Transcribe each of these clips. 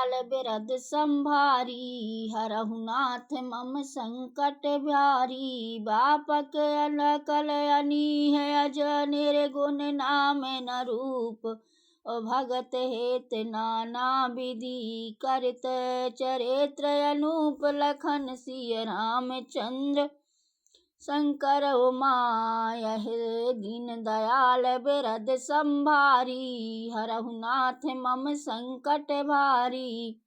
दयाल बिरद संभारी, हरहु नाथ मम संकट भारी। बापक अलकल अनीह अज, निर्गुण नाम न रूप। भगत हेत नाना विधि, करत चरित्र अनूप। लखन सिय रामचंद्र शंकर उमायह, दीन दयाल बिरद संभारी। हरहु नाथ मम संकट भारी।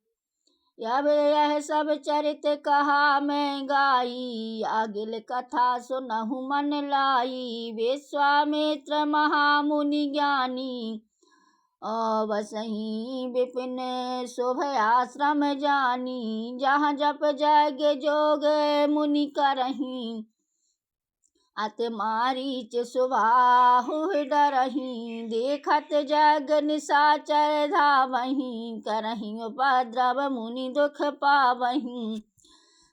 अब यह सब चरित कहा मैं गाई, आगिल कथा सुनहु मन लाई। विश्वामित्र महामुनि ज्ञानी, बसहि विपिन शुभ आश्रम जानी। जहाँ जप यज्ञ जोग मुनि करहीं, अति मारीच सुबाहु डरहीं। देखत जग निशाचर धावहीं, करहीं उपद्रव मुनि दुख पावहीं।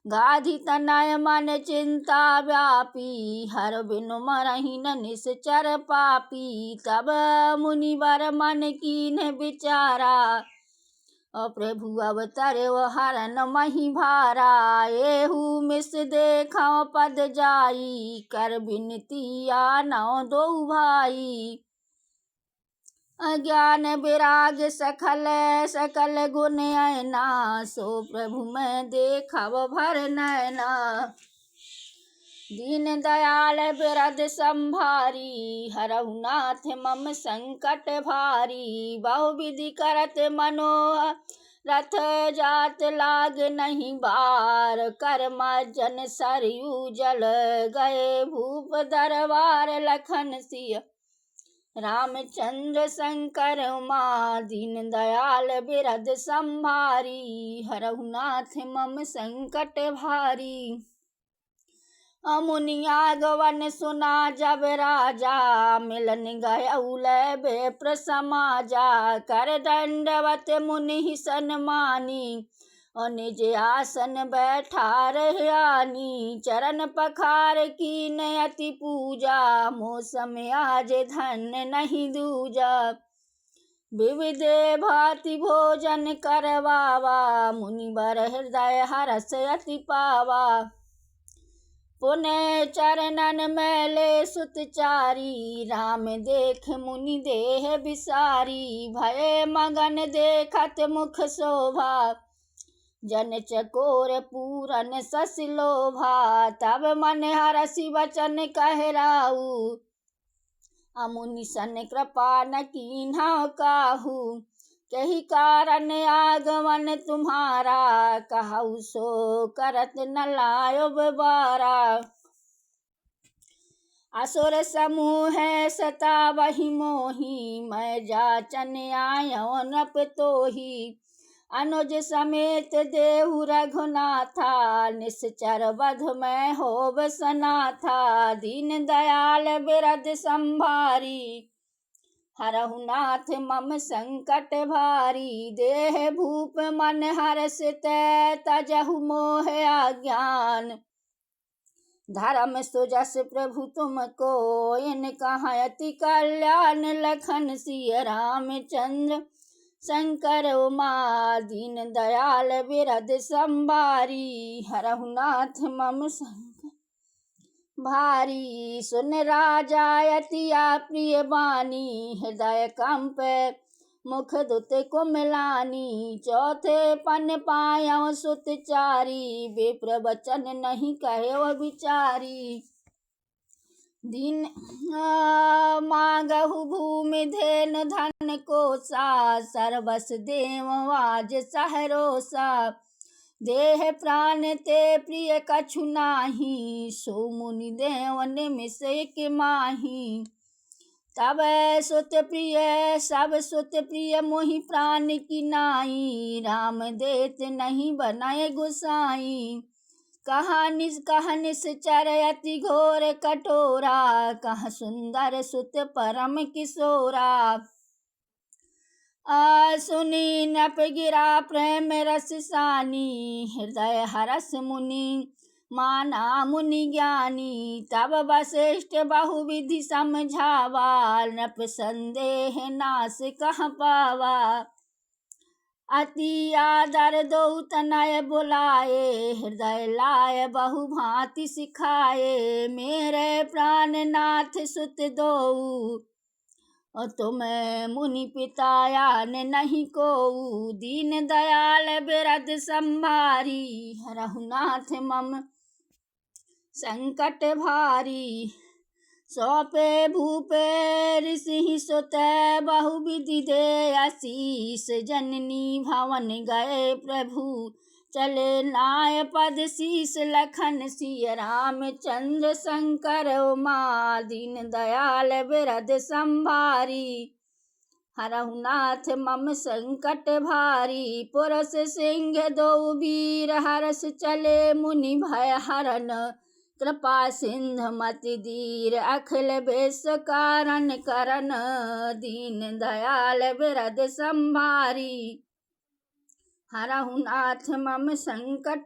गाधी तनय मन चिंता व्यापी, हर बिनु मरहि न निश्चर पापी। तब मुनि वर मन कीन्ह विचारा, प्रभु अवतरव हरन मही भारा। एहू मिस देखौ पद जाई, कर बिनती आनौ दो भाई। अज्ञान विराग सखल सकल गुण ऐना, सो प्रभु मैं देखब भर नैना। दीन दयाल बिरद संभारी, हरहु नाथ मम संकट भारी। बहुविधि करत मनोह रथ, जात लाग नहीं बार। कर्मा जन सरयू जल, गए भूप दरबार। लखन सिय रामचंद्र शंकर उमा, दीन दयाल बिरद संभारी। हरहु नाथ मम संकट भारी। मुनि आगवन सुना जब राजा, मिलन गयउ विप्र समाजा। कर दंडवत मुनि सन्मानी, निज आसन बैठार आनी। चरण पखार कीन अति पूजा, मौसम आज धन्य नहीं दूजा। विविध भांति भोजन करवावा, मुनि बर हृदय हरस अति पावा। पुण्य चरणन मैले सुतचारी, राम देख मुनि देह विसारी। भय मगन देखत मुख शोभा, जन चकोर पूरन शशि लोभा। तब मन हरसि वचन कहराऊ, मुनि सन कृपा न कीन्हौ काहू। कही कारण आगमन तुम्हारा, कहु सो करत न लायो बारा। असुर समूह सतावहि मोहि, मैं जाचन आयो नृप तोहि। अनुज समेत देहु रघुनाथा, निश्चर वध में होव सनाथा। दीन दयाल बिरद संभारी, हरहु नाथ मम संकट भारी। देह भूप मन हर्षित, तजहु मोह अज्ञान। धर्म सुजस प्रभु तुमको, इनका अति कल्याण। लखन सिय रामचंद्र शंकर उमा, दीन दयाल बिरद संभारी। हरहु नाथ मम संकट भारी। सुन राजा अति प्रिय बानी, हृदय कंप मुख दुत कुमलानी। चौथे पन पायौ सुतचारी, विप्र वचन नहीं कहयो विचारी। दिन मांगहु भूमि धेनु धन कोसा, सर्वस देव आज सहरोसा। देह प्राण ते प्रिय कछु नाही, सो मुनि देव निमिष एक माही। तब सुत प्रिय सब सुत प्रिय मोहि प्राण की नाई, राम देत नहीं बनाए गुसाई। कहा निश्चर अति घोर कठोरा, कहा सुंदर सुत परम किशोरा। सुनी नप गिरा प्रेम रस सानी, हृदय हरस मुनि माना मुनि ज्ञानी। तब वशिष्ठ बहुविधि समझावा, नृप संदेह नाश कह पावा। अति आदर दो तनय बुलाए, हृदय लाय बहु भांति सिखाए। मेरे प्राणनाथ सुत दो, और तुम मुनि पिताया ने नहीं को। दीन दयाल बिरद संभारी, रघुनाथ मम संकट भारी। सौंपे भूपे ऋषि सुत, बहु विधि दे आशीष। जननी भवन गए प्रभु, चले नाय पद शीस। लखन सिय रामचंद्र शंकर उमा, दीन दयाल बिरद संभारी। रघुनाथ मम संकट भारी। पुरुष सिंह दो वीर, हरस चले मुनि भय हरन। कृपा सिंधु मति धीर, अखिल विश्व कारण करन। दीन दयाल बिरद संभारी, रघुनाथ मम संकट